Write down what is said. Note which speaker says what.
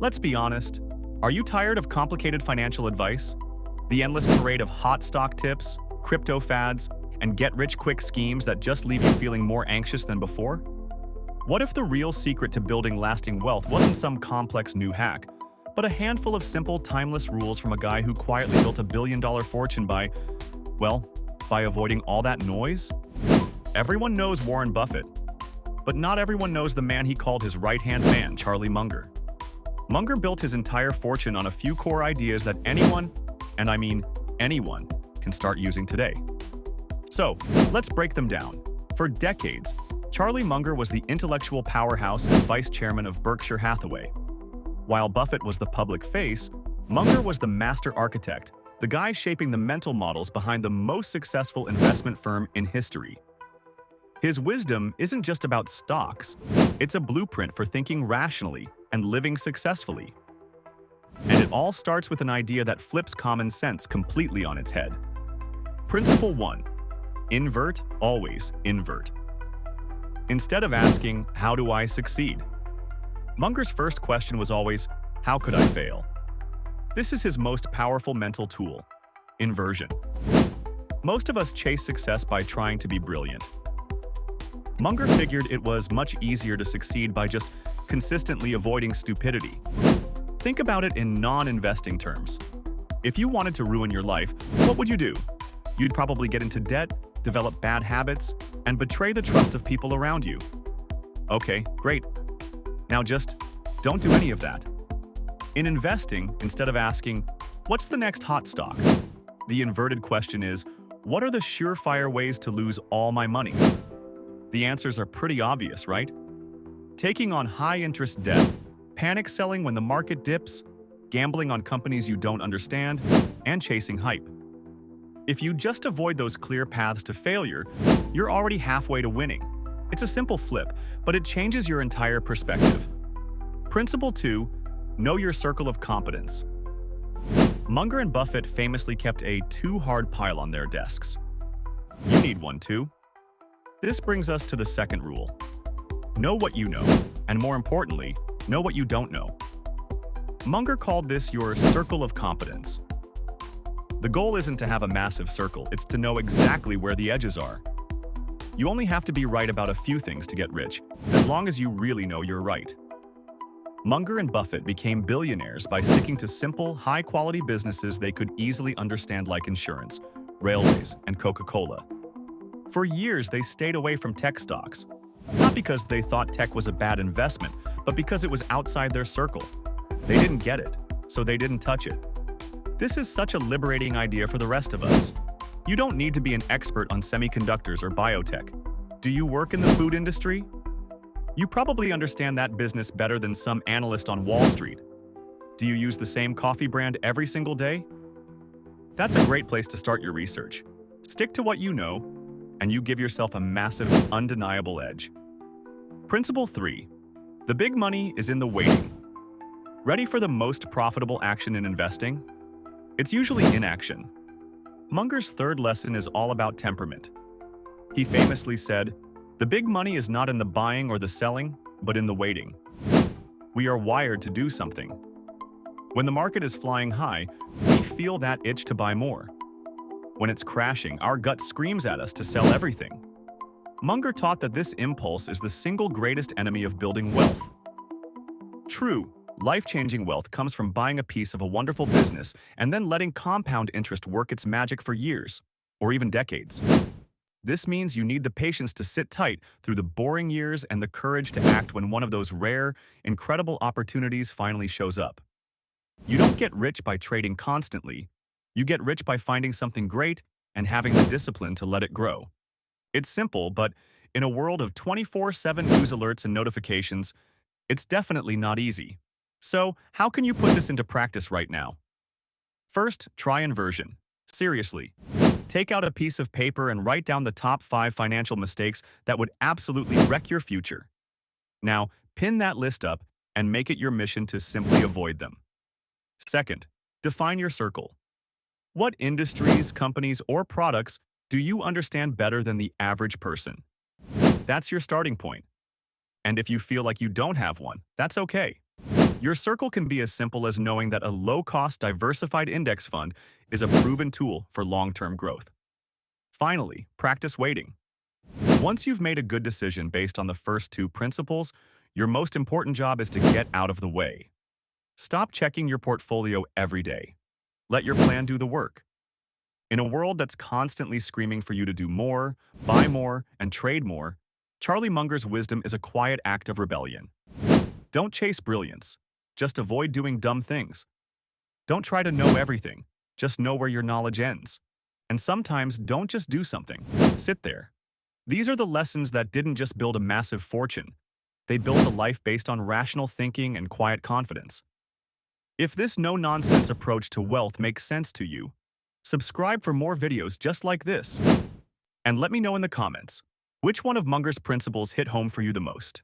Speaker 1: Let's be honest. Are you tired of complicated financial advice? The endless parade of hot stock tips, crypto fads, and get-rich-quick schemes that just leave you feeling more anxious than before? What if the real secret to building lasting wealth wasn't some complex new hack, but a handful of simple, timeless rules from a guy who quietly built a billion-dollar fortune by avoiding all that noise? Everyone knows Warren Buffett, but not everyone knows the man he called his right-hand man, Charlie Munger. Munger built his entire fortune on a few core ideas that anyone, and I mean anyone, can start using today. So, let's break them down. For decades, Charlie Munger was the intellectual powerhouse and vice chairman of Berkshire Hathaway. While Buffett was the public face, Munger was the master architect, the guy shaping the mental models behind the most successful investment firm in history. His wisdom isn't just about stocks, it's a blueprint for thinking rationally and living successfully. And it all starts with an idea that flips common sense completely on its head. Principle 1. Invert, always invert. Instead of asking, "How do I succeed?" Munger's first question was always, "How could I fail?" This is his most powerful mental tool, inversion. Most of us chase success by trying to be brilliant. Munger figured it was much easier to succeed by just consistently avoiding stupidity. Think about it in non-investing terms. If you wanted to ruin your life, what would you do? You'd probably get into debt, develop bad habits, and betray the trust of people around you. Okay, great. Now just don't do any of that. In investing, instead of asking, "What's the next hot stock?" the inverted question is, "What are the surefire ways to lose all my money?" The answers are pretty obvious, right? Taking on high-interest debt, panic selling when the market dips, gambling on companies you don't understand, and chasing hype. If you just avoid those clear paths to failure, you're already halfway to winning. It's a simple flip, but it changes your entire perspective. Principle 2. Know your circle of competence. Munger and Buffett famously kept a too-hard pile on their desks. You need one too. This brings us to the second rule. Know what you know, and more importantly, know what you don't know. Munger called this your circle of competence. The goal isn't to have a massive circle, it's to know exactly where the edges are. You only have to be right about a few things to get rich, as long as you really know you're right. Munger and Buffett became billionaires by sticking to simple, high-quality businesses they could easily understand, like insurance, railways, and Coca-Cola. For years, they stayed away from tech stocks, not because they thought tech was a bad investment, but because it was outside their circle. They didn't get it, so they didn't touch it. This is such a liberating idea for the rest of us. You don't need to be an expert on semiconductors or biotech. Do you work in the food industry? You probably understand that business better than some analyst on Wall Street. Do you use the same coffee brand every single day? That's a great place to start your research. Stick to what you know, and you give yourself a massive, undeniable edge. Principle 3. The big money is in the waiting. Ready for the most profitable action in investing? It's usually inaction. Munger's third lesson is all about temperament. He famously said, "The big money is not in the buying or the selling, but in the waiting." We are wired to do something. When the market is flying high, we feel that itch to buy more. When it's crashing, our gut screams at us to sell everything. Munger taught that this impulse is the single greatest enemy of building wealth. True, life-changing wealth comes from buying a piece of a wonderful business and then letting compound interest work its magic for years, or even decades. This means you need the patience to sit tight through the boring years and the courage to act when one of those rare, incredible opportunities finally shows up. You don't get rich by trading constantly. You get rich by finding something great and having the discipline to let it grow. It's simple, but in a world of 24/7 news alerts and notifications, it's definitely not easy. So, how can you put this into practice right now? First, try inversion. Seriously. Take out a piece of paper and write down the top 5 financial mistakes that would absolutely wreck your future. Now, pin that list up and make it your mission to simply avoid them. Second, define your circle. What industries, companies, or products do you understand better than the average person? That's your starting point. And if you feel like you don't have one, that's okay. Your circle can be as simple as knowing that a low-cost, diversified index fund is a proven tool for long-term growth. Finally, practice waiting. Once you've made a good decision based on the first two principles, your most important job is to get out of the way. Stop checking your portfolio every day. Let your plan do the work. In a world that's constantly screaming for you to do more, buy more, and trade more, Charlie Munger's wisdom is a quiet act of rebellion. Don't chase brilliance. Just avoid doing dumb things. Don't try to know everything. Just know where your knowledge ends. And sometimes don't just do something. Sit there. These are the lessons that didn't just build a massive fortune. They built a life based on rational thinking and quiet confidence. If this no-nonsense approach to wealth makes sense to you, subscribe for more videos just like this. And let me know in the comments, which one of Munger's principles hit home for you the most?